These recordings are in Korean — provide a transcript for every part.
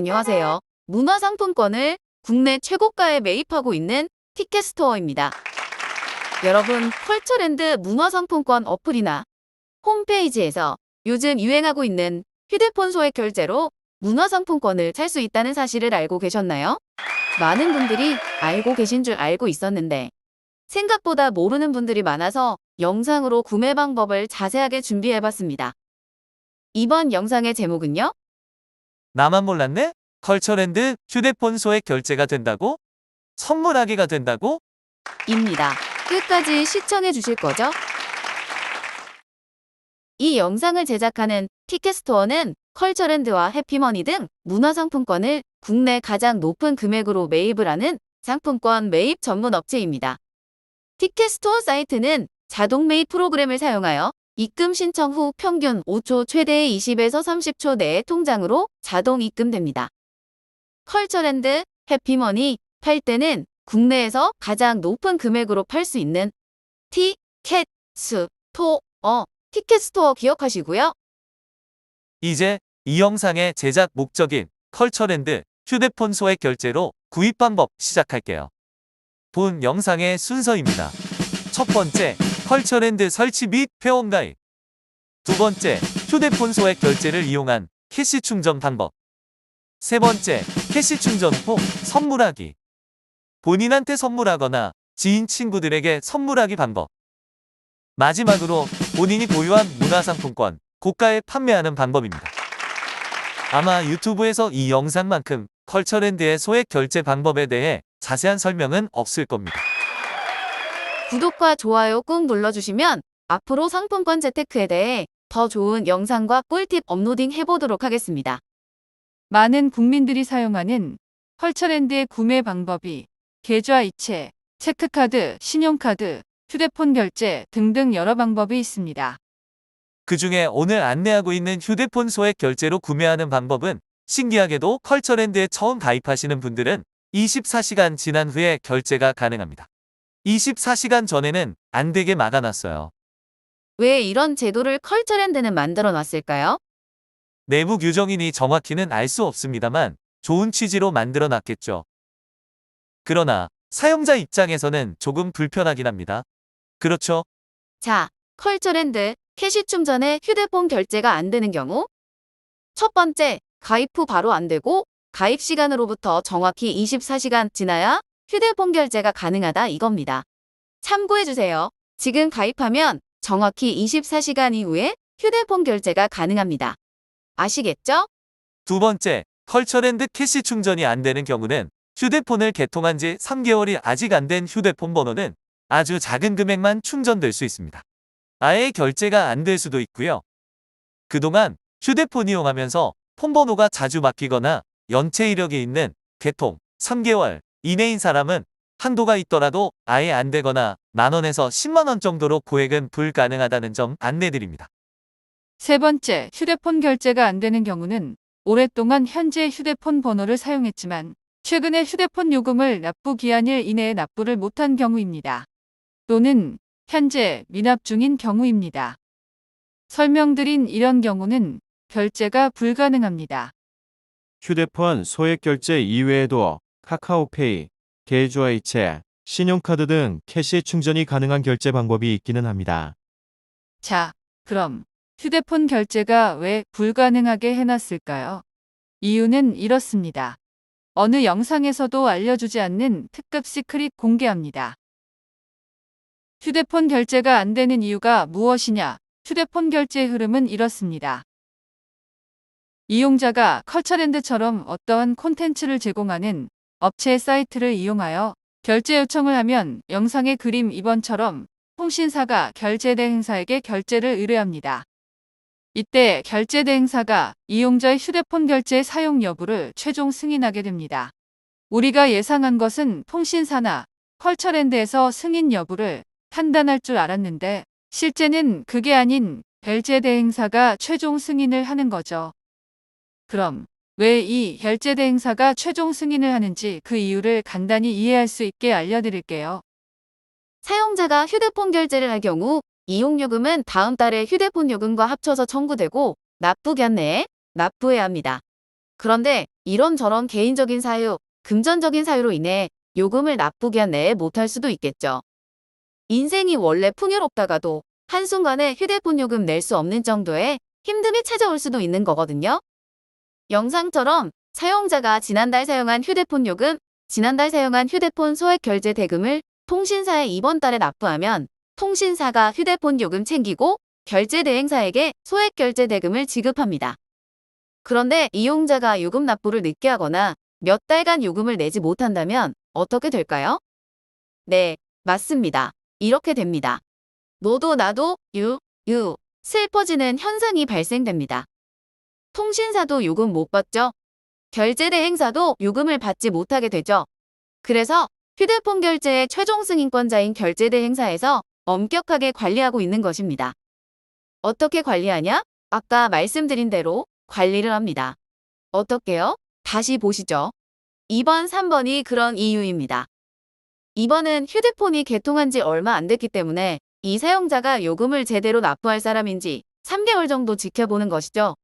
안녕하세요. 문화상품권을 국내 최고가에 매입하고 있는 티켓스토어입니다. 여러분, 컬처랜드 문화상품권 어플이나 홈페이지에서 요즘 유행하고 있는 휴대폰 소액 결제로 문화상품권을 살 수 있다는 사실을 알고 계셨나요? 많은 분들이 알고 계신 줄 알고 있었는데 생각보다 모르는 분들이 많아서 영상으로 구매 방법을 자세하게 준비해봤습니다. 이번 영상의 제목은요? 나만 몰랐네? 컬처랜드 휴대폰 소액 결제가 된다고? 선물하기가 된다고? 입니다. 끝까지 시청해 주실 거죠? 이 영상을 제작하는 티켓스토어는 컬처랜드와 해피머니 등 문화상품권을 국내 가장 높은 금액으로 매입을 하는 상품권 매입 전문 업체입니다. 티켓스토어 사이트는 자동 매입 프로그램을 사용하여 입금 신청 후 평균 5초 최대 20에서 30초 내에 통장으로 자동 입금됩니다. 컬처랜드, 해피머니 팔 때는 국내에서 가장 높은 금액으로 팔 수 있는 티켓스토어 기억하시고요. 이제 이 영상의 제작 목적인 컬처랜드 휴대폰 소액 결제로 구입 방법 시작할게요. 본 영상의 순서입니다. 첫 번째, 컬처랜드 설치 및 회원 가입. 두 번째, 휴대폰 소액 결제를 이용한 캐시 충전 방법. 세 번째, 캐시 충전 후 선물하기. 본인한테 선물하거나 지인 친구들에게 선물하기 방법. 마지막으로 본인이 보유한 문화상품권 고가에 판매하는 방법입니다. 아마 유튜브에서 이 영상만큼 컬처랜드의 소액 결제 방법에 대해 자세한 설명은 없을 겁니다. 구독과 좋아요 꾹 눌러주시면 앞으로 상품권 재테크에 대해 더 좋은 영상과 꿀팁 업로딩 해보도록 하겠습니다. 많은 국민들이 사용하는 컬처랜드의 구매 방법이 계좌이체, 체크카드, 신용카드, 휴대폰 결제 등등 여러 방법이 있습니다. 그 중에 오늘 안내하고 있는 휴대폰 소액 결제로 구매하는 방법은 신기하게도 컬처랜드에 처음 가입하시는 분들은 24시간 지난 후에 결제가 가능합니다. 24시간 전에는 안 되게 막아놨어요. 왜 이런 제도를 컬처랜드는 만들어 놨을까요? 내부 규정이니 정확히는 알 수 없습니다만 좋은 취지로 만들어 놨겠죠. 그러나 사용자 입장에서는 조금 불편하긴 합니다. 그렇죠? 자, 컬처랜드 캐시 충전에 휴대폰 결제가 안 되는 경우 첫 번째, 가입 후 바로 안 되고 가입 시간으로부터 정확히 24시간 지나야 휴대폰 결제가 가능하다 이겁니다. 참고해주세요. 지금 가입하면 정확히 24시간 이후에 휴대폰 결제가 가능합니다. 아시겠죠? 두 번째, 컬처랜드 캐시 충전이 안 되는 경우는 휴대폰을 개통한 지 3개월이 아직 안 된 휴대폰 번호는 아주 작은 금액만 충전될 수 있습니다. 아예 결제가 안 될 수도 있고요. 그동안 휴대폰 이용하면서 폰 번호가 자주 바뀌거나 연체 이력이 있는 개통 3개월 이내인 사람은 한도가 있더라도 아예 안 되거나 만원에서 10만원 정도로 고액은 불가능하다는 점 안내드립니다. 세 번째, 휴대폰 결제가 안 되는 경우는 오랫동안 현재 휴대폰 번호를 사용했지만 최근에 휴대폰 요금을 납부 기한일 이내에 납부를 못한 경우입니다. 또는 현재 미납 중인 경우입니다. 설명드린 이런 경우는 결제가 불가능합니다. 휴대폰 소액 결제 이외에도 카카오페이, 계좌이체, 신용카드 등 캐시 충전이 가능한 결제 방법이 있기는 합니다. 자, 그럼 휴대폰 결제가 왜 불가능하게 해놨을까요? 이유는 이렇습니다. 어느 영상에서도 알려주지 않는 특급 시크릿 공개합니다. 휴대폰 결제가 안 되는 이유가 무엇이냐? 휴대폰 결제 흐름은 이렇습니다. 이용자가 컬처랜드처럼 어떠한 콘텐츠를 제공하는 업체의 사이트를 이용하여 결제 요청을 하면 영상의 그림 2번처럼 통신사가 결제대행사에게 결제를 의뢰합니다. 이때 결제대행사가 이용자의 휴대폰 결제 사용 여부를 최종 승인하게 됩니다. 우리가 예상한 것은 통신사나 컬처랜드에서 승인 여부를 판단할 줄 알았는데 실제는 그게 아닌 결제대행사가 최종 승인을 하는 거죠. 그럼 왜 이 결제대행사가 최종 승인을 하는지 그 이유를 간단히 이해할 수 있게 알려드릴게요. 사용자가 휴대폰 결제를 할 경우 이용요금은 다음 달에 휴대폰 요금과 합쳐서 청구되고 납부 기한 내에 납부해야 합니다. 그런데 이런저런 개인적인 사유, 금전적인 사유로 인해 요금을 납부기한 내에 못할 수도 있겠죠. 인생이 원래 풍요롭다가도 한순간에 휴대폰 요금 낼 수 없는 정도의 힘듦이 찾아올 수도 있는 거거든요. 영상처럼 사용자가 지난달 사용한 휴대폰 요금, 지난달 사용한 휴대폰 소액 결제 대금을 통신사에 이번 달에 납부하면 통신사가 휴대폰 요금 챙기고 결제 대행사에게 소액 결제 대금을 지급합니다. 그런데 이용자가 요금 납부를 늦게 하거나 몇 달간 요금을 내지 못한다면 어떻게 될까요? 네, 맞습니다. 이렇게 됩니다. 너도 나도 슬퍼지는 현상이 발생됩니다. 통신사도 요금 못 받죠? 결제 대행사도 요금을 받지 못하게 되죠. 그래서 휴대폰 결제의 최종 승인권자인 결제 대행사에서 엄격하게 관리하고 있는 것입니다. 어떻게 관리하냐? 아까 말씀드린 대로 관리를 합니다. 어떻게요? 다시 보시죠. 2번, 3번이 그런 이유입니다. 2번은 휴대폰이 개통한 지 얼마 안 됐기 때문에 이 사용자가 요금을 제대로 납부할 사람인지 3개월 정도 지켜보는 것이죠.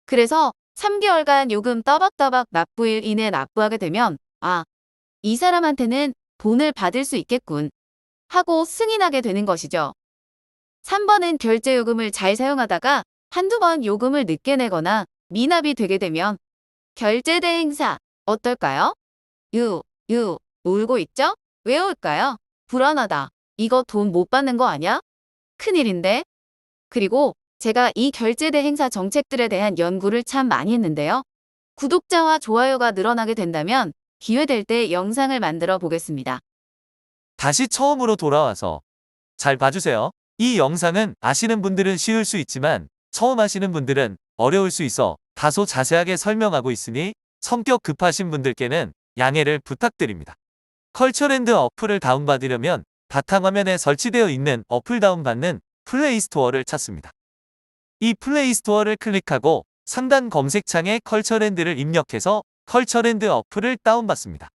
그래서 3개월간 요금 따박따박 납부일 이내 납부하게 되면 이 사람한테는 돈을 받을 수 있겠군 하고 승인하게 되는 것이죠. 3번은 결제 요금을 잘 사용하다가 한두 번 요금을 늦게 내거나 미납이 되게 되면 결제 대행사 어떨까요? 울고 있죠? 왜 울까요? 불안하다. 이거 돈 못 받는 거 아냐? 큰일인데? 그리고 제가 이 결제 대행사 정책들에 대한 연구를 참 많이 했는데요. 구독자와 좋아요가 늘어나게 된다면 기회될 때 영상을 만들어 보겠습니다. 다시 처음으로 돌아와서 잘 봐주세요. 이 영상은 아시는 분들은 쉬울 수 있지만 처음 하시는 분들은 어려울 수 있어 다소 자세하게 설명하고 있으니 성격 급하신 분들께는 양해를 부탁드립니다. 컬처랜드 어플을 다운받으려면 바탕화면에 설치되어 있는 어플 다운받는 플레이스토어를 찾습니다. 이 플레이스토어를 클릭하고 상단 검색창에 컬처랜드를 입력해서 컬처랜드 어플을 다운받습니다.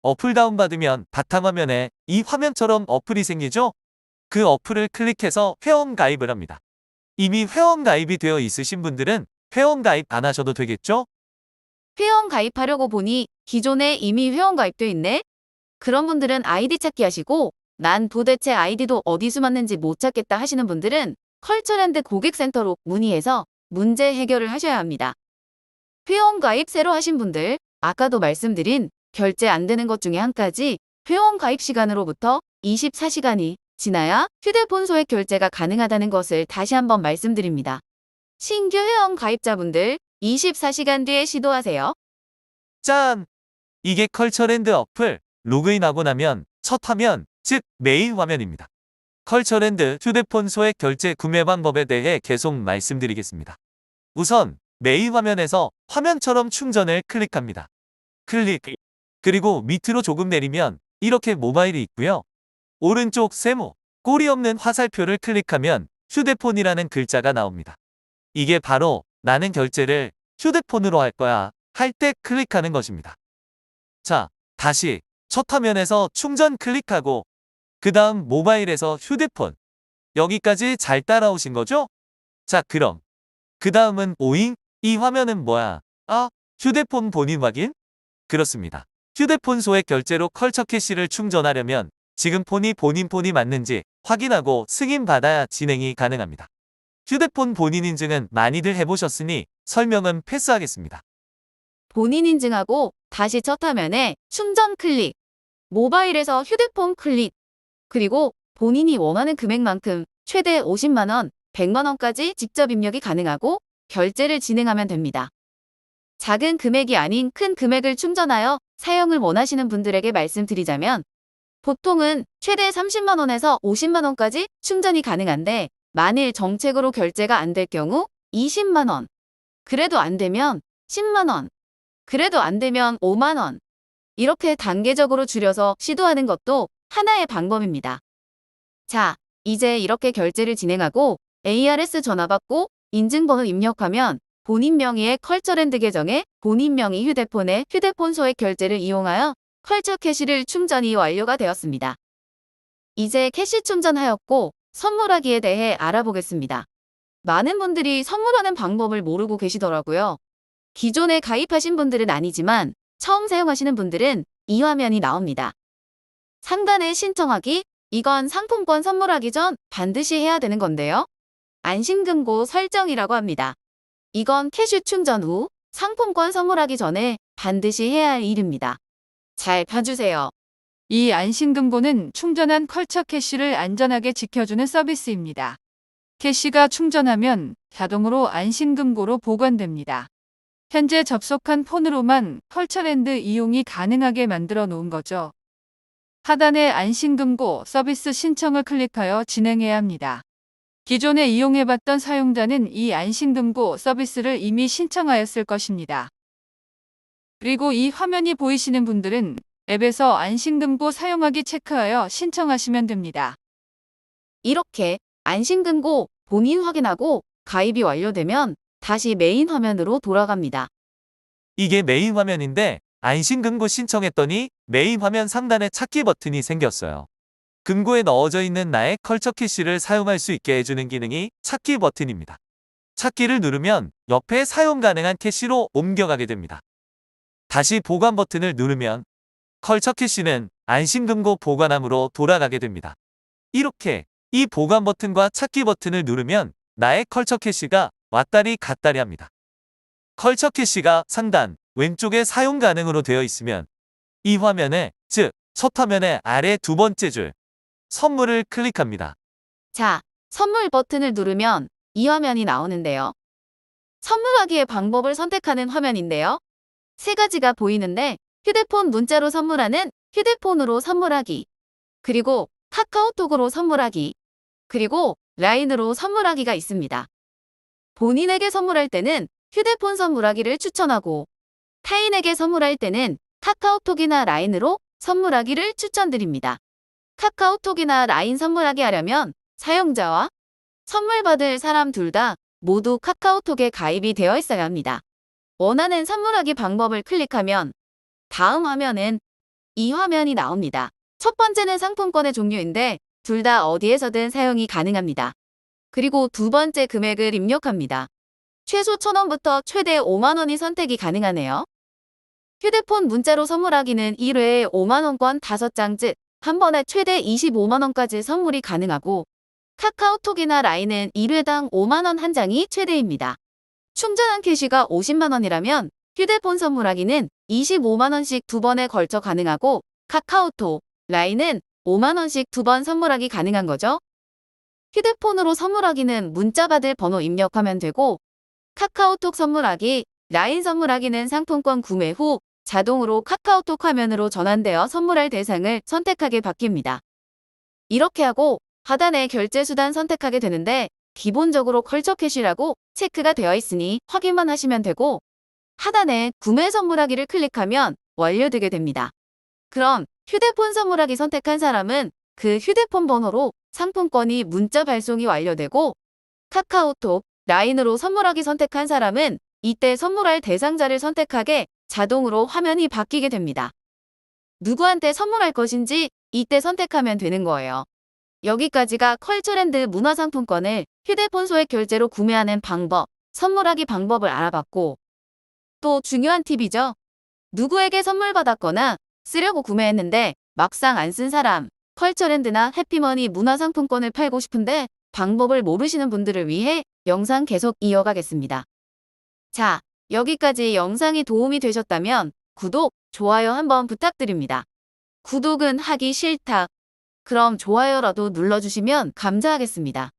어플 다운받으면 바탕화면에 이 화면처럼 어플이 생기죠? 그 어플을 클릭해서 회원 가입을 합니다. 이미 회원 가입이 되어 있으신 분들은 회원 가입 안 하셔도 되겠죠? 회원 가입하려고 보니 기존에 이미 회원 가입돼 있네? 그런 분들은 아이디 찾기 하시고 난 도대체 아이디도 어디 숨었는지 못 찾겠다 하시는 분들은 컬처랜드 고객센터로 문의해서 문제 해결을 하셔야 합니다. 회원 가입 새로 하신 분들, 아까도 말씀드린 결제 안 되는 것 중에 한 가지 회원 가입 시간으로부터 24시간이 지나야 휴대폰 소액 결제가 가능하다는 것을 다시 한번 말씀드립니다. 신규 회원 가입자분들 24시간 뒤에 시도하세요. 짠! 이게 컬처랜드 어플 로그인하고 나면 첫 화면, 즉 메인 화면입니다. 컬처랜드 휴대폰 소액 결제 구매 방법에 대해 계속 말씀드리겠습니다. 우선 메인 화면에서 화면처럼 충전을 클릭합니다. 클릭. 그리고 밑으로 조금 내리면 이렇게 모바일이 있고요. 오른쪽 세모, 꼬리 없는 화살표를 클릭하면 휴대폰이라는 글자가 나옵니다. 이게 바로 나는 결제를 휴대폰으로 할 거야 할 때 클릭하는 것입니다. 자, 다시 첫 화면에서 충전 클릭하고 그 다음 모바일에서 휴대폰. 여기까지 잘 따라오신 거죠? 자, 그럼 그 다음은 오잉? 이 화면은 뭐야? 휴대폰 본인 확인? 그렇습니다. 휴대폰 소액 결제로 컬처 캐시를 충전하려면 지금 폰이 본인 폰이 맞는지 확인하고 승인받아야 진행이 가능합니다. 휴대폰 본인 인증은 많이들 해보셨으니 설명은 패스하겠습니다. 본인 인증하고 다시 첫 화면에 충전 클릭, 모바일에서 휴대폰 클릭, 그리고 본인이 원하는 금액만큼 최대 50만 원, 100만 원까지 직접 입력이 가능하고 결제를 진행하면 됩니다. 작은 금액이 아닌 큰 금액을 충전하여 사용을 원하시는 분들에게 말씀드리자면 보통은 최대 30만 원에서 50만 원까지 충전이 가능한데 만일 정책으로 결제가 안 될 경우 20만 원, 그래도 안 되면 10만 원, 그래도 안 되면 5만 원, 이렇게 단계적으로 줄여서 시도하는 것도 하나의 방법입니다. 자, 이제 이렇게 결제를 진행하고 ARS 전화 받고 인증번호 입력하면 본인 명의의 컬처랜드 계정에 본인 명의 휴대폰에 휴대폰 소액 결제를 이용하여 컬처 캐시를 충전이 완료가 되었습니다. 이제 캐시 충전하였고 선물하기에 대해 알아보겠습니다. 많은 분들이 선물하는 방법을 모르고 계시더라고요. 기존에 가입하신 분들은 아니지만 처음 사용하시는 분들은 이 화면이 나옵니다. 상단에 신청하기, 이건 상품권 선물하기 전 반드시 해야 되는 건데요. 안심금고 설정이라고 합니다. 이건 캐시 충전 후 상품권 선물하기 전에 반드시 해야 할 일입니다. 잘 봐주세요. 이 안심금고는 충전한 컬처 캐시를 안전하게 지켜주는 서비스입니다. 캐시가 충전하면 자동으로 안심금고로 보관됩니다. 현재 접속한 폰으로만 컬처랜드 이용이 가능하게 만들어 놓은 거죠. 하단의 안심금고 서비스 신청을 클릭하여 진행해야 합니다. 기존에 이용해봤던 사용자는 이 안심금고 서비스를 이미 신청하였을 것입니다. 그리고 이 화면이 보이시는 분들은 앱에서 안심금고 사용하기 체크하여 신청하시면 됩니다. 이렇게 안심금고 본인 확인하고 가입이 완료되면 다시 메인 화면으로 돌아갑니다. 이게 메인 화면인데 안심금고 신청했더니 메인 화면 상단에 찾기 버튼이 생겼어요. 금고에 넣어져 있는 나의 컬처 캐시를 사용할 수 있게 해주는 기능이 찾기 버튼입니다. 찾기를 누르면 옆에 사용 가능한 캐시로 옮겨가게 됩니다. 다시 보관 버튼을 누르면 컬처 캐시는 안심금고 보관함으로 돌아가게 됩니다. 이렇게 이 보관 버튼과 찾기 버튼을 누르면 나의 컬처 캐시가 왔다리 갔다리 합니다. 컬처 캐시가 상단 왼쪽에 사용 가능으로 되어 있으면 이 화면에, 즉 첫 화면의 아래 두 번째 줄 선물을 클릭합니다. 자, 선물 버튼을 누르면 이 화면이 나오는데요. 선물하기의 방법을 선택하는 화면인데요. 세 가지가 보이는데 휴대폰 문자로 선물하는 휴대폰으로 선물하기, 그리고 카카오톡으로 선물하기, 그리고 라인으로 선물하기가 있습니다. 본인에게 선물할 때는 휴대폰 선물하기를 추천하고 타인에게 선물할 때는 카카오톡이나 라인으로 선물하기를 추천드립니다. 카카오톡이나 라인 선물하기 하려면 사용자와 선물 받을 사람 둘 다 모두 카카오톡에 가입이 되어 있어야 합니다. 원하는 선물하기 방법을 클릭하면 다음 화면은 이 화면이 나옵니다. 첫 번째는 상품권의 종류인데 둘 다 어디에서든 사용이 가능합니다. 그리고 두 번째 금액을 입력합니다. 최소 1,000원부터 최대 5만 원이 선택이 가능하네요. 휴대폰 문자로 선물하기는 1회에 5만 원권 5장, 즉 한 번에 최대 25만 원까지 선물이 가능하고, 카카오톡이나 라인은 1회당 5만 원 한 장이 최대입니다. 충전한 캐시가 50만 원이라면 휴대폰 선물하기는 25만 원씩 두 번에 걸쳐 가능하고, 카카오톡, 라인은 5만 원씩 두 번 선물하기 가능한 거죠. 휴대폰으로 선물하기는 문자 받을 번호 입력하면 되고, 카카오톡 선물하기, 라인 선물하기는 상품권 구매 후 자동으로 카카오톡 화면으로 전환되어 선물할 대상을 선택하게 바뀝니다. 이렇게 하고 하단에 결제 수단 선택하게 되는데 기본적으로 컬처 캐시라고 체크가 되어 있으니 확인만 하시면 되고, 하단에 구매 선물하기를 클릭하면 완료되게 됩니다. 그럼 휴대폰 선물하기 선택한 사람은 그 휴대폰 번호로 상품권이 문자 발송이 완료되고, 카카오톡, 라인으로 선물하기 선택한 사람은 이때 선물할 대상자를 선택하게 자동으로 화면이 바뀌게 됩니다. 누구한테 선물할 것인지 이때 선택하면 되는 거예요. 여기까지가 컬처랜드 문화상품권을 휴대폰 소액 결제로 구매하는 방법, 선물하기 방법을 알아봤고, 또 중요한 팁이죠. 누구에게 선물 받았거나 쓰려고 구매했는데 막상 안 쓴 사람, 컬처랜드나 해피머니 문화상품권을 팔고 싶은데 방법을 모르시는 분들을 위해 영상 계속 이어가겠습니다. 자, 여기까지 영상이 도움이 되셨다면 구독, 좋아요 한번 부탁드립니다. 구독은 하기 싫다. 그럼 좋아요라도 눌러주시면 감사하겠습니다.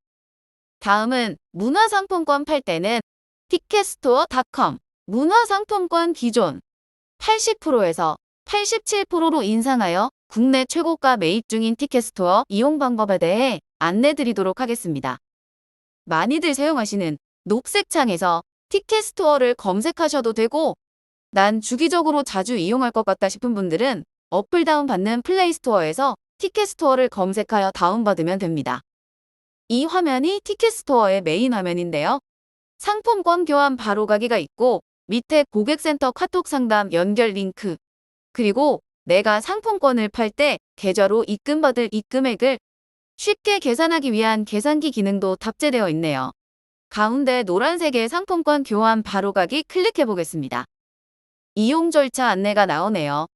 다음은 문화상품권 팔 때는 티켓스토어.com. 문화상품권 기존 80%에서 87%로 인상하여 국내 최고가 매입 중인 티켓스토어 이용 방법에 대해 안내드리도록 하겠습니다. 많이들 사용하시는 녹색 창에서 티켓스토어를 검색하셔도 되고, 난 주기적으로 자주 이용할 것 같다 싶은 분들은 어플 다운받는 플레이스토어에서 티켓스토어를 검색하여 다운받으면 됩니다. 이 화면이 티켓스토어의 메인 화면인데요. 상품권 교환 바로 가기가 있고, 밑에 고객센터 카톡 상담 연결 링크, 그리고 내가 상품권을 팔 때 계좌로 입금받을 입금액을 쉽게 계산하기 위한 계산기 기능도 탑재되어 있네요. 가운데 노란색의 상품권 교환 바로 가기 클릭해 보겠습니다. 이용 절차 안내가 나오네요.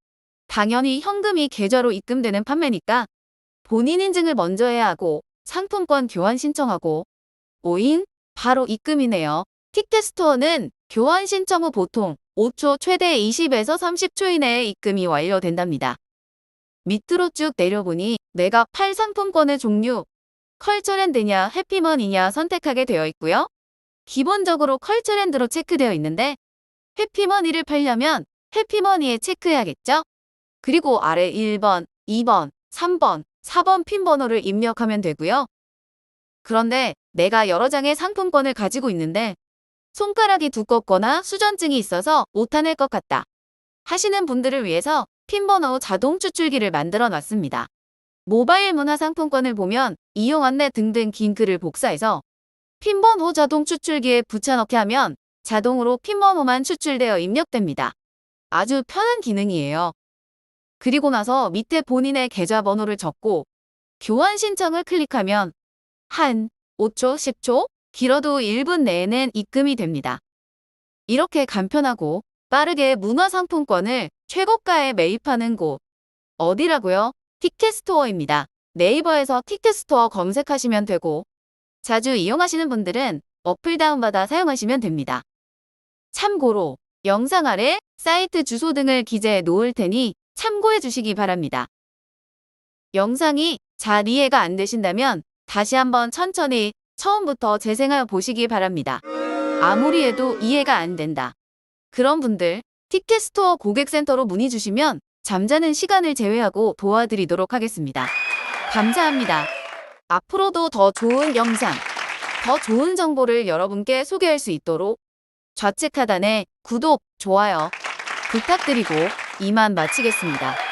당연히 현금이 계좌로 입금되는 판매니까 본인 인증을 먼저 해야 하고 상품권 교환 신청하고 오인 바로 입금이네요. 티켓스토어는 교환 신청 후 보통 5초 최대 20에서 30초 이내에 입금이 완료된답니다. 밑으로 쭉 내려보니 내가 팔 상품권의 종류, 컬처랜드냐 해피머니냐 선택하게 되어 있고요. 기본적으로 컬처랜드로 체크되어 있는데 해피머니를 팔려면 해피머니에 체크해야겠죠? 그리고 아래 1번, 2번, 3번, 4번 핀 번호를 입력하면 되고요. 그런데 내가 여러 장의 상품권을 가지고 있는데 손가락이 두껍거나 수전증이 있어서 못하낼 것 같다 하시는 분들을 위해서 핀번호 자동 추출기를 만들어 놨습니다. 모바일 문화상품권을 보면 이용 안내 등등 긴 글을 복사해서 핀번호 자동 추출기에 붙여넣기 하면 자동으로 핀번호만 추출되어 입력됩니다. 아주 편한 기능이에요. 그리고 나서 밑에 본인의 계좌번호를 적고 교환 신청을 클릭하면 한 5초, 10초, 길어도 1분 내에는 입금이 됩니다. 이렇게 간편하고 빠르게 문화상품권을 최고가에 매입하는 곳 어디라고요? 티켓스토어입니다. 네이버에서 티켓스토어 검색하시면 되고 자주 이용하시는 분들은 어플 다운받아 사용하시면 됩니다. 참고로 영상 아래 사이트 주소 등을 기재해 놓을 테니 참고해 주시기 바랍니다. 영상이 잘 이해가 안 되신다면 다시 한번 천천히 처음부터 재생하여 보시기 바랍니다. 아무리 해도 이해가 안 된다. 그런 분들 티켓스토어 고객센터로 문의 주시면 잠자는 시간을 제외하고 도와드리도록 하겠습니다. 감사합니다. 앞으로도 더 좋은 영상, 더 좋은 정보를 여러분께 소개할 수 있도록 좌측 하단에 구독, 좋아요 부탁드리고 이만 마치겠습니다.